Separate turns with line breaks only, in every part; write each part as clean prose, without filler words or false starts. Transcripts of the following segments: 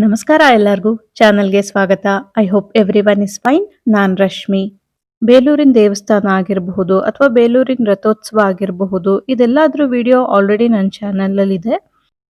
ನಮಸ್ಕಾರ ಎಲ್ಲರಿಗೂ ಚಾನಲ್ಗೆ ಸ್ವಾಗತ. I hope everyone is fine. ನಾನ್ ರಶ್ಮಿ. ಬೇಲೂರಿನ ದೇವಸ್ಥಾನ ಆಗಿರಬಹುದು ಅಥವಾ ಬೇಲೂರಿನ ರಥೋತ್ಸವ ಆಗಿರಬಹುದು, ಇದೆಲ್ಲಾದ್ರೂ ವಿಡಿಯೋ ಆಲ್ರೆಡಿ ನನ್ನ ಚಾನಲ್ ಇದೆ.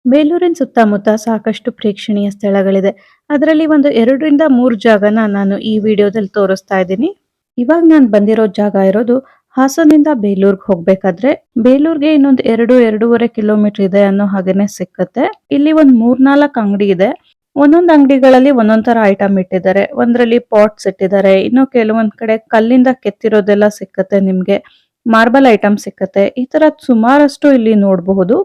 ಬೇಲೂರಿನ ಸುತ್ತಮುತ್ತ ಸಾಕಷ್ಟು ಪ್ರೇಕ್ಷಣೀಯ ಸ್ಥಳಗಳಿದೆ. ಅದರಲ್ಲಿ ಒಂದು 2ರಿಂದ 3 ಜಾಗನ ನಾನು ಈ ವಿಡಿಯೋದಲ್ಲಿ ತೋರಿಸ್ತಾ ಇದ್ದೀನಿ. ಇವಾಗ ನಾನು ಬಂದಿರೋ ಜಾಗ ಇರೋದು ಹಾಸನಿಂದ ಬೇಲೂರ್ಗೆ ಹೋಗ್ಬೇಕಾದ್ರೆ, ಬೇಲೂರ್ಗೆ ಇನ್ನೊಂದು 2-2.5 ಕಿಲೋಮೀಟರ್ ಇದೆ ಅನ್ನೋ ಹಾಗೇನೆ ಸಿಕ್ಕತ್ತೆ. ಇಲ್ಲಿ ಒಂದು 3-4 ಅಂಗಡಿ ಇದೆ. ಒಂದೊಂದು ಅಂಗಡಿಗಳಲ್ಲಿ ಒಂದೊಂದ್ ತರ ಐಟಮ್ ಇಟ್ಟಿದ್ದಾರೆ. ಒಂದ್ರಲ್ಲಿ ಪಾಟ್ಸ್ ಇಟ್ಟಿದ್ದಾರೆ, ಇನ್ನು ಕೆಲವೊಂದ್ ಕಡೆ ಕಲ್ಲಿಂದ ಕೆತ್ತಿರೋದೆಲ್ಲ ಸಿಕ್ಕತ್ತೆ. ನಿಮ್ಗೆ ಮಾರ್ಬಲ್ ಐಟಮ್ ಸಿಕ್ಕತ್ತೆ. ಈ ತರ ಸುಮಾರಷ್ಟು ಇಲ್ಲಿ ನೋಡಬಹುದು.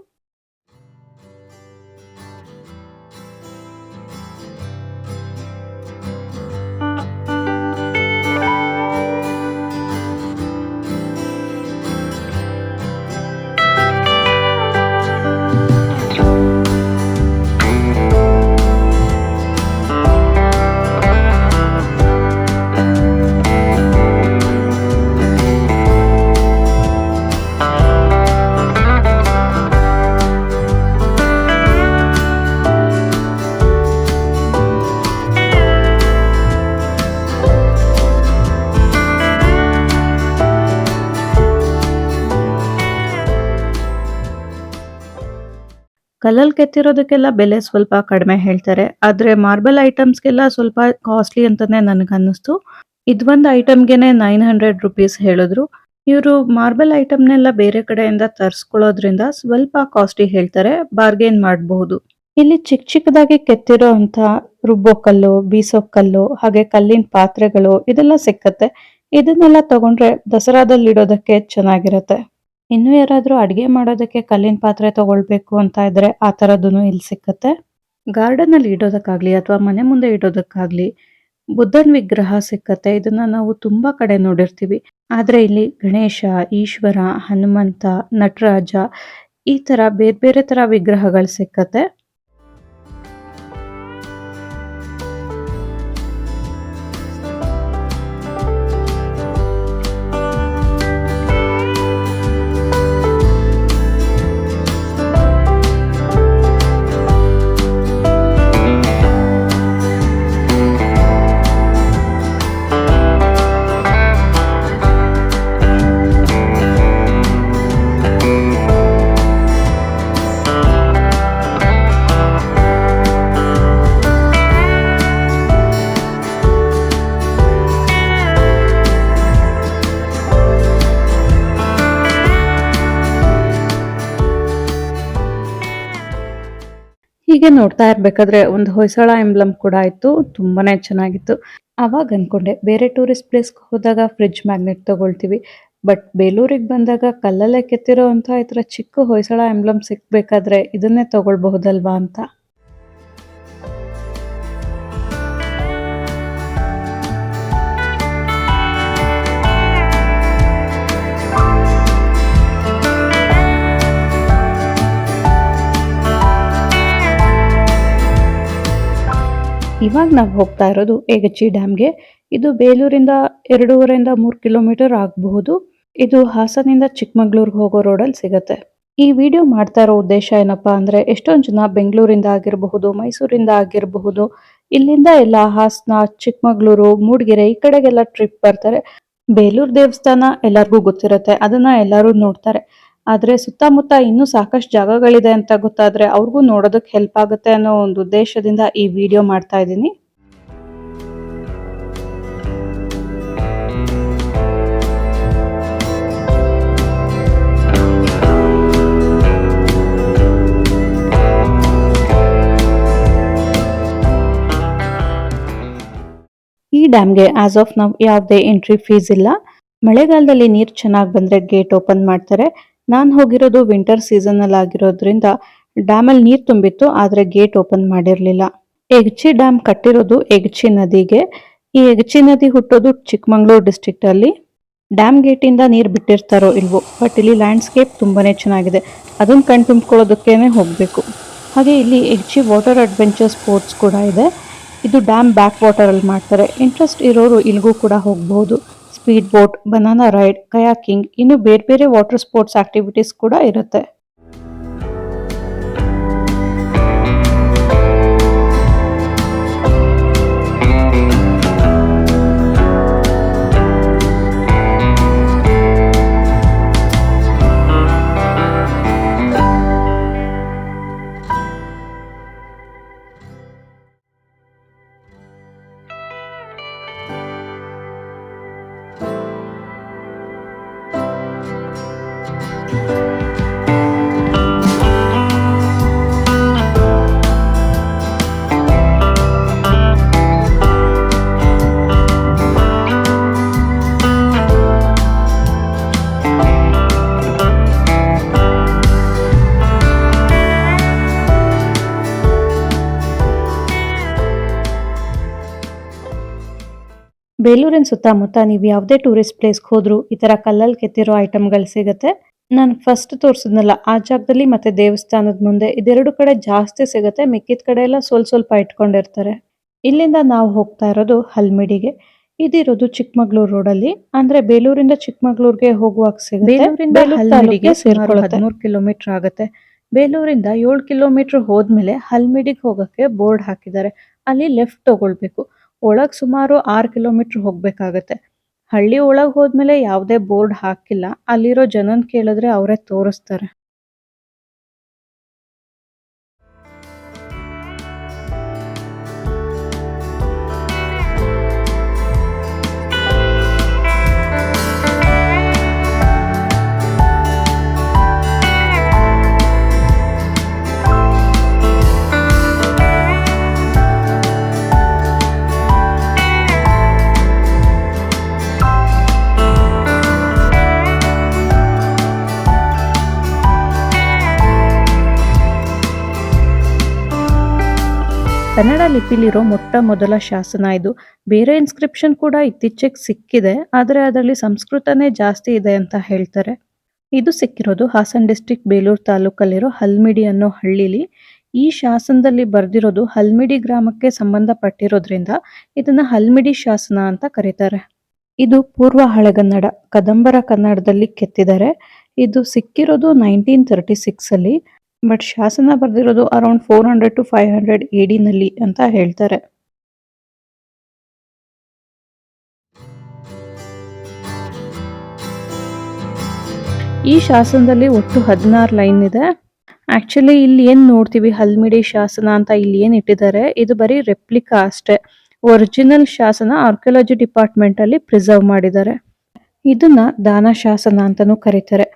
ಕಲ್ಲಲ್ಲಿ ಕೆತ್ತಿರೋದಕ್ಕೆಲ್ಲ ಬೆಲೆ ಸ್ವಲ್ಪ ಕಡಿಮೆ ಹೇಳ್ತಾರೆ. ಆದ್ರೆ ಮಾರ್ಬಲ್ ಐಟಮ್ಸ್ಗೆಲ್ಲ ಸ್ವಲ್ಪ ಕಾಸ್ಟ್ಲಿ ಅಂತಾನೆ ನನಗನ್ನಿಸ್ತು. ಇದೊಂದು ಐಟಮ್ಗೆನೆ 900 ರುಪೀಸ್ ಹೇಳಿದ್ರು. ಇವರು ಮಾರ್ಬಲ್ ಐಟಮ್ನೆಲ್ಲ ಬೇರೆ ಕಡೆಯಿಂದ ತರಿಸ್ಕೊಳ್ಳೋದ್ರಿಂದ ಸ್ವಲ್ಪ ಕಾಸ್ಟ್ಲಿ ಹೇಳ್ತಾರೆ, ಬಾರ್ಗೇನ್ ಮಾಡಬಹುದು. ಇಲ್ಲಿ ಚಿಕ್ಕ ಚಿಕ್ಕದಾಗಿ ಕೆತ್ತಿರೋ ಅಂತ ರುಬ್ಬೋ ಕಲ್ಲು, ಬೀಸೋ ಕಲ್ಲು, ಹಾಗೆ ಕಲ್ಲಿನ ಪಾತ್ರೆಗಳು ಇದೆಲ್ಲ ಸಿಕ್ಕತ್ತೆ. ಇದನ್ನೆಲ್ಲ ತಗೊಂಡ್ರೆ ದಸರಾದಲ್ಲಿ ಇಡೋದಕ್ಕೆ ಚೆನ್ನಾಗಿರತ್ತೆ. ಇನ್ನು ಯಾರಾದ್ರೂ ಅಡಿಗೆ ಮಾಡೋದಕ್ಕೆ ಕಲ್ಲಿನ ಪಾತ್ರೆ ತಗೊಳ್ಬೇಕು ಅಂತ ಇದ್ರೆ ಆ ತರದೂನು ಇಲ್ಲಿ ಸಿಕ್ಕತ್ತೆ. ಗಾರ್ಡನ್ ಅಲ್ಲಿ ಇಡೋದಕ್ಕಾಗ್ಲಿ ಅಥವಾ ಮನೆ ಮುಂದೆ ಇಡೋದಕ್ಕಾಗ್ಲಿ ಬುದ್ಧನ ವಿಗ್ರಹ ಸಿಕ್ಕತ್ತೆ. ಇದನ್ನ ನಾವು ತುಂಬಾ ಕಡೆ ನೋಡಿರ್ತೀವಿ. ಆದ್ರೆ ಇಲ್ಲಿ ಗಣೇಶ, ಈಶ್ವರ, ಹನುಮಂತ, ನಟರಾಜ ಈ ತರ ಬೇರೆ ಬೇರೆ ತರ ವಿಗ್ರಹಗಳು ಸಿಕ್ಕತ್ತೆ. ಹೀಗೆ ನೋಡ್ತಾ ಇರ್ಬೇಕಾದ್ರೆ ಒಂದು ಹೊಯ್ಸಳ ಎಂಬ್ಲಮ್ ಕೂಡ ಇತ್ತು. ತುಂಬಾನೇ ಚೆನ್ನಾಗಿತ್ತು. ಅವಾಗ ಅನ್ಕೊಂಡೆ ಬೇರೆ ಟೂರಿಸ್ಟ್ ಪ್ಲೇಸ್ಗೆ ಹೋದಾಗ ಫ್ರಿಡ್ಜ್ ಮ್ಯಾಗ್ನೆಟ್ ತಗೊಳ್ತೀವಿ, ಬಟ್ ಬೇಲೂರಿಗೆ ಬಂದಾಗ ಕಲ್ಲಲ್ಲೇ ಕೆತ್ತಿರೋ ಅಂತ ಈ ತರ ಚಿಕ್ಕ ಹೊಯ್ಸಳ ಎಂಬ್ಲಮ್ ಸಿಕ್ಬೇಕಾದ್ರೆ ಇದನ್ನೇ ತಗೊಳ್ಬಹುದಲ್ವಾ ಅಂತ. ಇವಾಗ ನಾವು ಹೋಗ್ತಾ ಇರೋದು ಏಗಚಿ ಡ್ಯಾಮ್ಗೆ. ಇದು ಬೇಲೂರಿಂದ 2.5-3 ಕಿಲೋಮೀಟರ್ ಆಗಬಹುದು. ಇದು ಹಾಸನಿಂದ ಚಿಕ್ಕಮಗಳೂರಿಗೆ ಹೋಗೋ ರೋಡಲ್ಲಿ ಸಿಗತ್ತೆ. ಈ ವಿಡಿಯೋ ಮಾಡ್ತಾ ಇರೋ ಉದ್ದೇಶ ಏನಪ್ಪಾ ಅಂದ್ರೆ, ಎಷ್ಟೊಂದು ಜನ ಬೆಂಗಳೂರಿಂದ ಆಗಿರಬಹುದು, ಮೈಸೂರಿಂದ ಆಗಿರಬಹುದು, ಇಲ್ಲಿಂದ ಎಲ್ಲ ಹಾಸನ, ಚಿಕ್ಕಮಗಳೂರು, ಮೂಡಿಗೆರೆ ಈ ಕಡೆಗೆಲ್ಲ ಟ್ರಿಪ್ ಬರ್ತಾರೆ. ಬೇಲೂರು ದೇವಸ್ಥಾನ ಎಲ್ಲರಿಗೂ ಗೊತ್ತಿರುತ್ತೆ, ಅದನ್ನ ಎಲ್ಲರೂ ನೋಡ್ತಾರೆ. ಆದ್ರೆ ಸುತ್ತಮುತ್ತ ಇನ್ನೂ ಸಾಕಷ್ಟು ಜಾಗಗಳಿದೆ ಅಂತ ಗೊತ್ತಾದ್ರೆ ಅವ್ರಿಗೂ ನೋಡೋದಕ್ಕೆ ಹೆಲ್ಪ್ ಆಗುತ್ತೆ ಅನ್ನೋ ಒಂದು ಉದ್ದೇಶದಿಂದ ಈ ವಿಡಿಯೋ ಮಾಡ್ತಾ ಇದ್ದೀನಿ. ಈ ಡ್ಯಾಮ್ಗೆ ಆಸ್ ಆಫ್ ನೌ ಯಾವುದೇ ಎಂಟ್ರಿ ಫೀಸ್ ಇಲ್ಲ. ಮಳೆಗಾಲದಲ್ಲಿ ನೀರು ಚೆನ್ನಾಗಿ ಬಂದ್ರೆ ಗೇಟ್ ಓಪನ್ ಮಾಡ್ತಾರೆ. ನಾನು ಹೋಗಿರೋದು ವಿಂಟರ್ ಸೀಸನ್ ಅಲ್ಲಿ ಆಗಿರೋದ್ರಿಂದ ಡ್ಯಾಮ್ ಅಲ್ಲಿ ನೀರ್ ತುಂಬಿತ್ತು, ಆದ್ರೆ ಗೇಟ್ ಓಪನ್ ಮಾಡಿರ್ಲಿಲ್ಲ. ಎಗಚಿ ಡ್ಯಾಮ್ ಕಟ್ಟಿರೋದು ಎಗಚಿ ನದಿಗೆ. ಈ ಎಗಚಿ ನದಿ ಹುಟ್ಟೋದು ಚಿಕ್ಕಮಗಳೂರು ಡಿಸ್ಟ್ರಿಕ್ಟ್ ಅಲ್ಲಿ. ಡ್ಯಾಮ್ ಗೇಟ್ ಇಂದ ನೀರ್ ಬಿಟ್ಟಿರ್ತಾರೋ ಇಲ್ವೋ, ಬಟ್ ಇಲ್ಲಿ ಲ್ಯಾಂಡ್ಸ್ಕೇಪ್ ತುಂಬಾನೇ ಚೆನ್ನಾಗಿದೆ. ಅದನ್ನ ಕಣ್ ತುಂಬಿಕೊಳ್ಳೋದಕ್ಕೇನೆ ಹೋಗ್ಬೇಕು. ಹಾಗೆ ಇಲ್ಲಿ ಎಗಚಿ ವಾಟರ್ ಅಡ್ವೆಂಚರ್ ಸ್ಪೋರ್ಟ್ಸ್ ಕೂಡ ಇದೆ. ಇದು ಡ್ಯಾಮ್ ಬ್ಯಾಕ್ ವಾಟರ್ ಅಲ್ಲಿ ಮಾಡ್ತಾರೆ. ಇಂಟ್ರೆಸ್ಟ್ ಇರೋರು ಇಲ್ಗೂ ಕೂಡ ಹೋಗಬಹುದು. Speed boat, banana ride, kayaking, ಇನ್ನು ಬೇರೆ ಬೇರೆ ವಾಟರ್ ಸ್ಪೋರ್ಟ್ಸ್ ಆಕ್ಟಿವಿಟೀಸ್ ಕೂಡ ಇರುತ್ತೆ. ಬೇಲೂರಿನ ಸುತ್ತಮುತ್ತ ನೀವು ಯಾವುದೇ ಟೂರಿಸ್ಟ್ ಪ್ಲೇಸ್ಗೆ ಹೋದ್ರು ಈ ತರ ಕಲ್ಲಲ್ಲಿ ಕೆತ್ತಿರೋ ಐಟಮ್ಗಳು ಸಿಗುತ್ತೆ. ನಾನು ಫಸ್ಟ್ ತೋರಿಸಿದ್ನಲ್ಲ ಆ ಜಾಗದಲ್ಲಿ ಮತ್ತೆ ದೇವಸ್ಥಾನದ ಮುಂದೆ ಇದೆರಡು ಕಡೆ ಜಾಸ್ತಿ ಸಿಗುತ್ತೆ. ಮಿಕ್ಕಿದ ಕಡೆ ಎಲ್ಲ ಸ್ವಲ್ಪ ಸ್ವಲ್ಪ ಇಟ್ಕೊಂಡಿರ್ತಾರೆ. ಇಲ್ಲಿಂದ ನಾವು ಹೋಗ್ತಾ ಇರೋದು ಹಲ್ಮಿಡಿಗೆ. ಇದಿರೋದು ಚಿಕ್ಕಮಗಳೂರು ರೋಡಲ್ಲಿ. ಅಂದ್ರೆ ಬೇಲೂರಿಂದ ಚಿಕ್ಕಮಗಳೂರಿಗೆ ಹೋಗುವಾಗ ಸಿಗುತ್ತೆ. ಬೇಲೂರಿಂದ ಹಲ್ಮಿಡಿಗೆ ಸುಮಾರು 13 ಕಿಲೋಮೀಟರ್ ಆಗುತ್ತೆ. ಬೇಲೂರಿಂದ 7 ಕಿಲೋಮೀಟರ್ ಹೋದ್ಮೇಲೆ ಹಲ್ಮಿಡಿಗೆ ಹೋಗಕ್ಕೆ ಬೋರ್ಡ್ ಹಾಕಿದ್ದಾರೆ. ಅಲ್ಲಿ ಲೆಫ್ಟ್ ತಗೊಳ್ಬೇಕು. ಒಳಗ್ ಸುಮಾರು 6 ಕಿಲೋಮೀಟರ್ ಹೋಗ್ಬೇಕಾಗತ್ತೆ. ಹಳ್ಳಿ ಒಳಗ್ ಹೋದ್ಮೇಲೆ ಯಾವುದೇ ಬೋರ್ಡ್ ಹಾಕಿಲ್ಲ. ಅಲ್ಲಿರೋ ಜನನ್ ಕೇಳಿದ್ರೆ ಅವರೇ ತೋರಿಸ್ತಾರೆ. ಕನ್ನಡ ಲಿಪಿಲಿರೋ ಮೊಟ್ಟ ಮೊದಲ ಶಾಸನ ಇದು. ಬೇರೆ ಇನ್ಸ್ಕ್ರಿಪ್ಷನ್ ಕೂಡ ಇತ್ತೀಚೆಗೆ ಸಿಕ್ಕಿದೆ, ಆದರೆ ಅದರಲ್ಲಿ ಸಂಸ್ಕೃತನೇ ಜಾಸ್ತಿ ಇದೆ ಅಂತ ಹೇಳ್ತಾರೆ. ಇದು ಸಿಕ್ಕಿರೋದು ಹಾಸನ್ ಡಿಸ್ಟ್ರಿಕ್ಟ್ ಬೇಲೂರು ತಾಲೂಕಲ್ಲಿರೋ ಹಲ್ಮಿಡಿ ಅನ್ನೋ ಹಳ್ಳಿಲಿ. ಈ ಶಾಸನದಲ್ಲಿ ಬರ್ದಿರೋದು ಹಲ್ಮಿಡಿ ಗ್ರಾಮಕ್ಕೆ ಸಂಬಂಧಪಟ್ಟಿರೋದ್ರಿಂದ ಇದನ್ನ ಹಲ್ಮಿಡಿ ಶಾಸನ ಅಂತ ಕರೀತಾರೆ. ಇದು ಪೂರ್ವ ಹಳೆಗನ್ನಡ, ಕದಂಬರ ಕನ್ನಡದಲ್ಲಿ ಕೆತ್ತಿದ್ದಾರೆ. ಇದು ಸಿಕ್ಕಿರೋದು 1936 ಅಲ್ಲಿ. ಬಟ್ ಶಾಸನ ಬರ್ದಿರೋದು ಅರೌಂಡ್ 400 to 500 AD ನಲ್ಲಿ ಅಂತ ಹೇಳ್ತಾರೆ. ಈ ಶಾಸನದಲ್ಲಿ ಒಟ್ಟು 16 ಲೈನ್ ಇದೆ. ಆಕ್ಚುಲಿ ಇಲ್ಲಿ ಏನ್ ನೋಡ್ತೀವಿ ಹಲ್ಮಿಡಿ ಶಾಸನ ಅಂತ ಇಲ್ಲಿ ಏನ್ ಇಟ್ಟಿದ್ದಾರೆ ಇದು ಬರೀ ರೆಪ್ಲಿಕಾ ಅಷ್ಟೇ. ಒರಿಜಿನಲ್ ಶಾಸನ ಆರ್ಕಿಯಾಲಜಿ ಡಿಪಾರ್ಟ್ಮೆಂಟ್ ಅಲ್ಲಿ ಪ್ರಿಸರ್ವ್ ಮಾಡಿದ್ದಾರೆ. ಇದನ್ನ ದಾನ ಶಾಸನ ಅಂತಾನೂ ಕರೀತಾರೆ.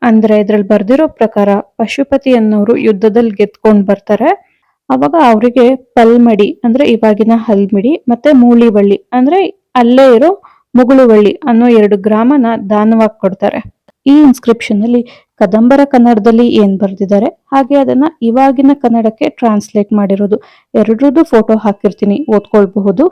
ಅಂದ್ರೆ ಇದ್ರಲ್ಲಿ ಬರ್ದಿರೋ ಪ್ರಕಾರ ಪಶುಪತಿ ಅನ್ನೋರು ಯುದ್ಧದಲ್ಲಿ ಗೆದ್ಕೊಂಡ್ ಬರ್ತಾರೆ. ಅವಾಗ ಅವರಿಗೆ ಪಲ್ಮಡಿ ಅಂದ್ರೆ ಇವಾಗಿನ ಹಲ್ಮಿಡಿ ಮತ್ತೆ ಮೂಳಿವಳ್ಳಿ ಅಂದ್ರೆ ಅಲ್ಲೇ ಇರೋ ಮುಗುಳುವಳ್ಳಿ ಅನ್ನೋ 2 ಗ್ರಾಮನ ದಾನವಾಗಿ ಕೊಡ್ತಾರೆ. ಈ ಇನ್ಸ್ಕ್ರಿಪ್ಷನ್ ಅಲ್ಲಿ ಕದಂಬರ ಕನ್ನಡದಲ್ಲಿ ಏನ್ ಬರ್ದಿದ್ದಾರೆ ಹಾಗೆ ಅದನ್ನ ಇವಾಗಿನ ಕನ್ನಡಕ್ಕೆ ಟ್ರಾನ್ಸ್ಲೇಟ್ ಮಾಡಿರೋದು. ಎರಡರದ್ದು ಫೋಟೋ ಹಾಕಿರ್ತೀನಿ, ಓದ್ಕೊಳ್ಬಹುದು.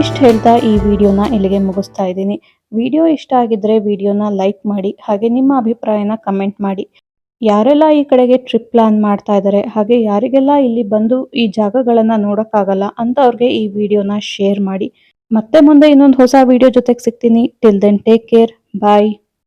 ಇಷ್ಟು ಹೇಳ್ತಾ ಈ ವಿಡಿಯೋನ ಇಲ್ಲಿಗೆ ಮುಗಿಸ್ತಾ ಇದ್ದೀನಿ. ವಿಡಿಯೋ ಇಷ್ಟ ಆಗಿದ್ರೆ ವಿಡಿಯೋನ ಲೈಕ್ ಮಾಡಿ, ಹಾಗೆ ನಿಮ್ಮ ಅಭಿಪ್ರಾಯನ ಕಮೆಂಟ್ ಮಾಡಿ. ಯಾರೆಲ್ಲ ಈ ಕಡೆಗೆ ಟ್ರಿಪ್ ಪ್ಲಾನ್ ಮಾಡ್ತಾ ಇದ್ದಾರೆ ಹಾಗೆ ಯಾರಿಗೆಲ್ಲ ಇಲ್ಲಿ ಬಂದು ಈ ಜಾಗಗಳನ್ನ ನೋಡೋಕ್ಕಾಗಲ್ಲ ಅಂತವ್ರಿಗೆ ಈ ವಿಡಿಯೋನ ಶೇರ್ ಮಾಡಿ. ಮತ್ತೆ ಮುಂದೆ ಇನ್ನೊಂದು ಹೊಸ ವಿಡಿಯೋ ಜೊತೆಗೆ ಸಿಗ್ತೀನಿ. ಟಿಲ್ ದೆನ್ ಟೇಕ್ ಕೇರ್, ಬಾಯ್.